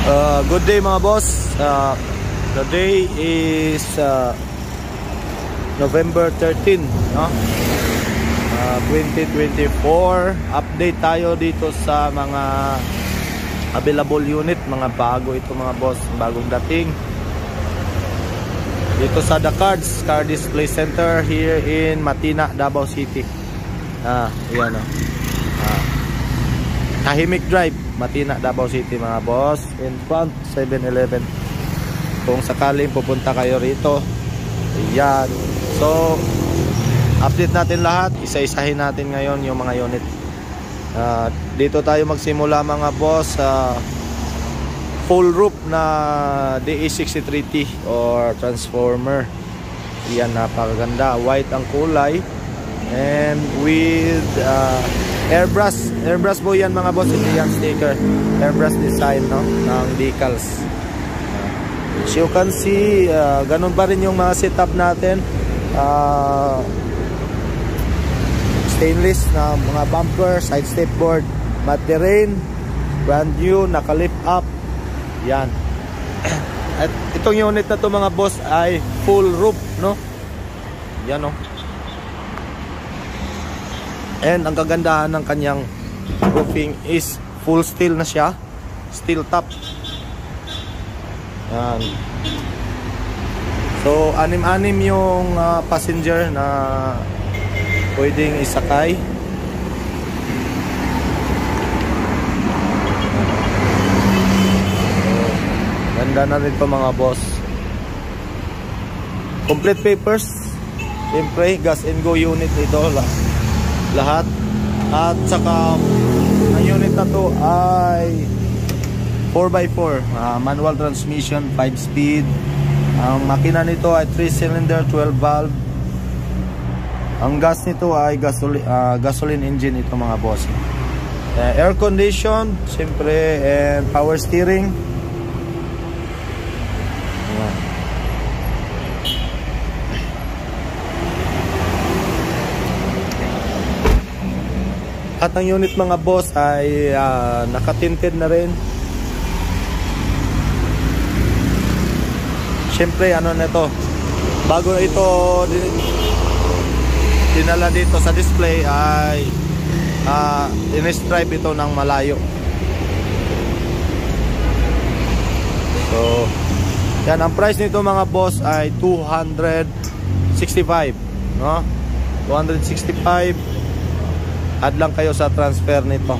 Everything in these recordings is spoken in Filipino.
Good day mga boss. The day is November 13, no? 2024. Update tayo dito sa mga available unit, mga bago ito mga boss, bagong dating. Dito sa The Cards Car Display Center here in Matina, Davao City. Ayan o. Tahimik Drive, Matina, Davao City mga boss. In front, 7-Eleven. Kung sakaling pupunta kayo rito, ayan. So, update natin lahat. Isa-isahin natin ngayon yung mga unit. Dito tayo magsimula mga boss. Full roof na DE63T or Transformer. Ayan, napakaganda. White ang kulay. And with airbrush po yan mga boss, hindi yan sticker, airbrush design, no, ng decals. As you can see, ganun pa rin yung mga setup natin. Stainless na mga bumper, side step board, matte terrain, brand new, naka-lift up. Yan. At itong unit na to mga boss ay full roof, no. Yan, no. And ang kagandahan ng kanyang roofing is full steel na siya. Steel top. Yan. So, anim-anim yung passenger na pwedeng isakay. So, ganda na rin ito mga boss. Complete papers. Siyempre, gas and go unit ito lahat. At saka ang unit na to ay 4x4, manual transmission, 5-speed. Ang makina nito ay 3-cylinder, 12 valve. Ang gas nito ay gasoline engine ito mga boss. Air condition siyempre, and power steering. At ang unit mga boss ay naka-tinted na rin. Siyempre ano na ito, bago ito dinala dito sa display ay in-stripe ito ng malayo. So yan, ang price nito mga boss ay 265, no? 265. Add lang kayo sa transfer nito.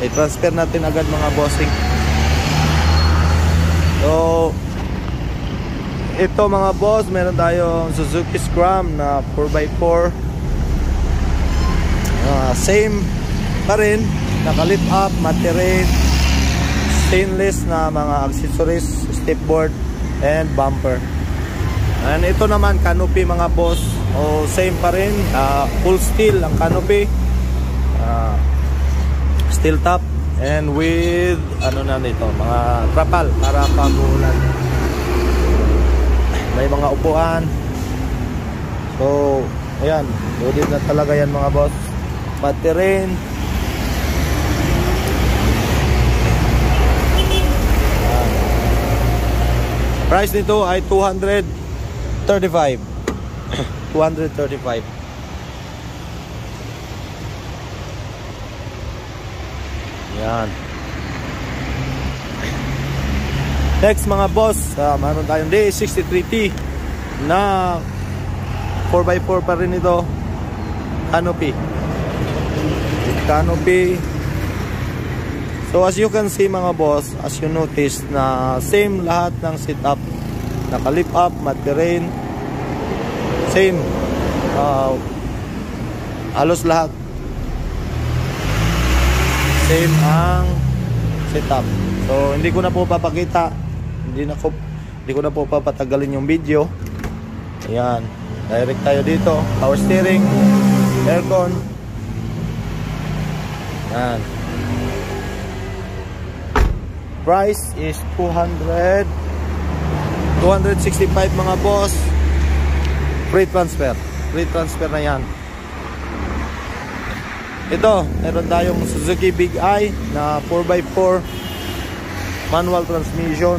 I-transfer natin agad mga bossing. So ito mga boss, meron tayong Suzuki Scram na 4x4. Same pa rin, naka-lift up, matte terrain, stainless na mga accessories, stepboard and bumper. And ito naman canopy mga boss, same pa rin, full steel ang canopy. Steel top and with ano na nito, mga trapal para pag-uulan. May mga upuan. So ayan, loaded na talaga yan mga boss. Matte terrain. Price nito ay 235. 235. Yan. Next mga boss, meron tayong DE63T na 4x4 pa rin ito. Canopy. So as you can see mga boss, as you notice na same lahat ng setup. Naka-lift up, matte terrain. Same. Halos lahat. Same ang setup. So hindi ko na po papakita, hindi ko na po papatagalin yung video. Ayan, direct tayo dito. Power steering, aircon. Ayan. Price is 265 mga boss. Free transfer na yan. Ito, meron tayong Suzuki Big Eye na 4x4 manual transmission.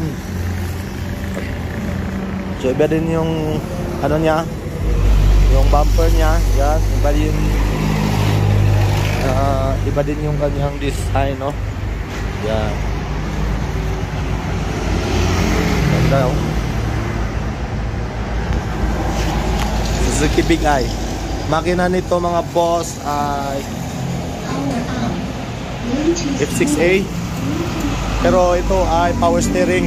So iba din yung ano niya, yung bumper niya. Yan, iba din yung kanyang design, no? Yan. Ganda, oh. Suzuki Big Eye. Makina nito mga boss ay F6A. Pero ito ay power steering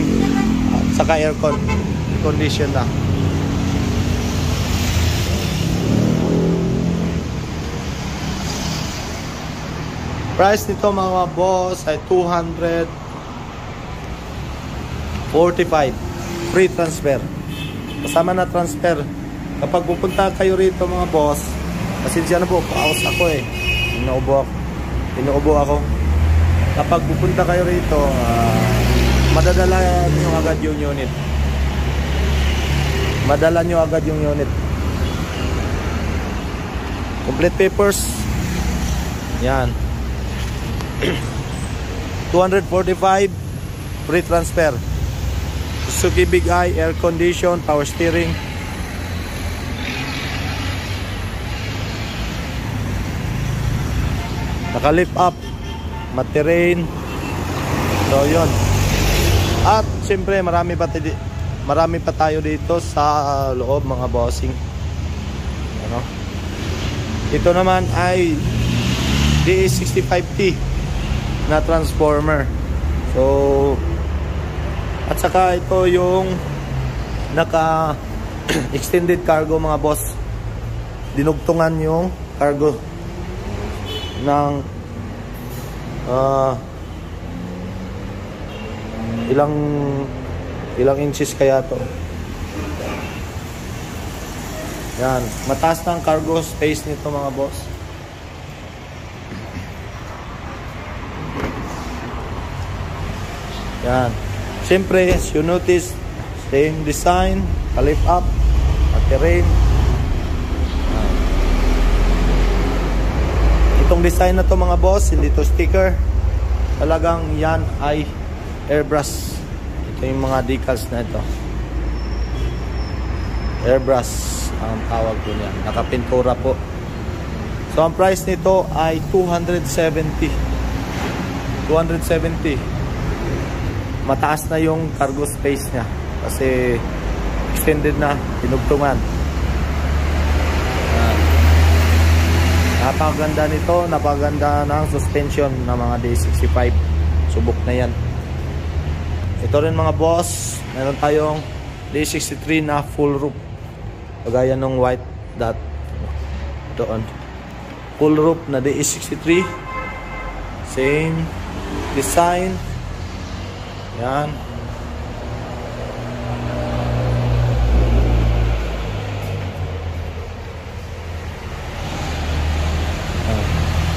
at saka aircon condition na. Price nito mga boss ay 245. Free transfer. Kasama na transfer. Kapag pupunta kayo rito mga boss, pasensya na po, paus ako eh. Inuubo ako. Kapag pupunta kayo rito, madadala nyo agad yung unit. Madala nyo agad yung unit. Complete papers. Yan. 245 free transfer. Suzuki Big Eye, air condition, power steering. Naka-lift up, mat-terrain. So yun. At siyempre marami pa tayo dito sa loob mga bossing. Ano? Ito naman ay DE65T na transformer. So at saka ito yung naka extended cargo mga boss. Dinugtungan yung cargo ng ilang inches kaya to. Yan, mataas na ang cargo space nito mga boss. Yan. Siyempre, as you notice, same design, lift up, terrain. Itong design na to mga boss, hindi to sticker. Talagang yan ay airbrush. Ito yung mga decals na ito. Airbrush ang tawag ko niya. Nakapintura po. So ang price nito ay 270. Mataas na yung cargo space niya kasi extended na, pinugtungan. Napakaganda nito, napakaganda ng suspension ng mga D65. Subok na yan. Ito rin mga boss, meron tayong D63 na full roof. Kagaya ng white dot doon. Full roof na D63. Same design. Yan.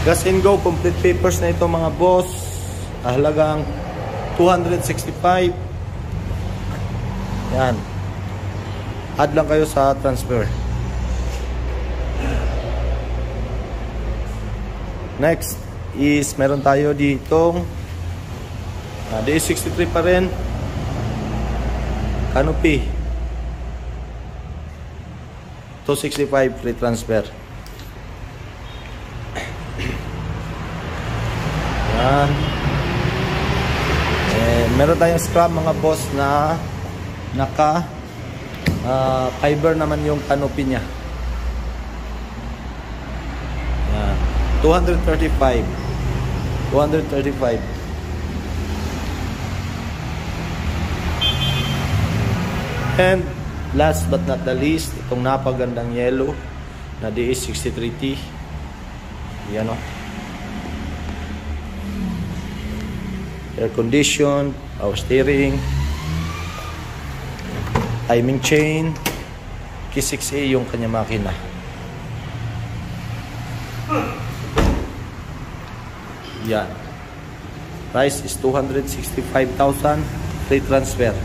Gas and go, complete papers na ito mga boss. Halagang 265. Yan. Add lang kayo sa transfer. Next is meron tayo ditong D63 pa rin. Canopy 265 free transfer. Yan. Meron tayong scrap mga boss na naka fiber naman yung canopy niya. Yan. 235. And last but not the least, itong napagandang yellow na DE63T. Yan o. Air condition, power steering, timing chain, K6A yung kanya makina. Yan. Price is 265,000 free transfer.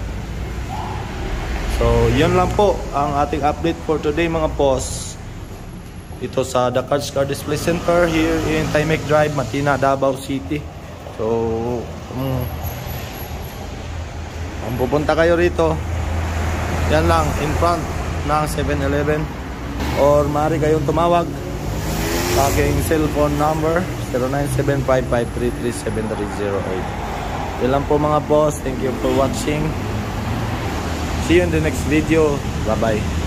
So, yun lang po ang ating update for today mga boss. Ito sa The Cars Car Display Center here in Timec Drive, Matina, Davao City. So, Kung pupunta kayo rito, yan lang, in front ng 7-Eleven. Or maaari kayong tumawag sa aking cellphone number 0975533708. Yan lang po mga boss. Thank you for watching. See you in the next video. Bye bye.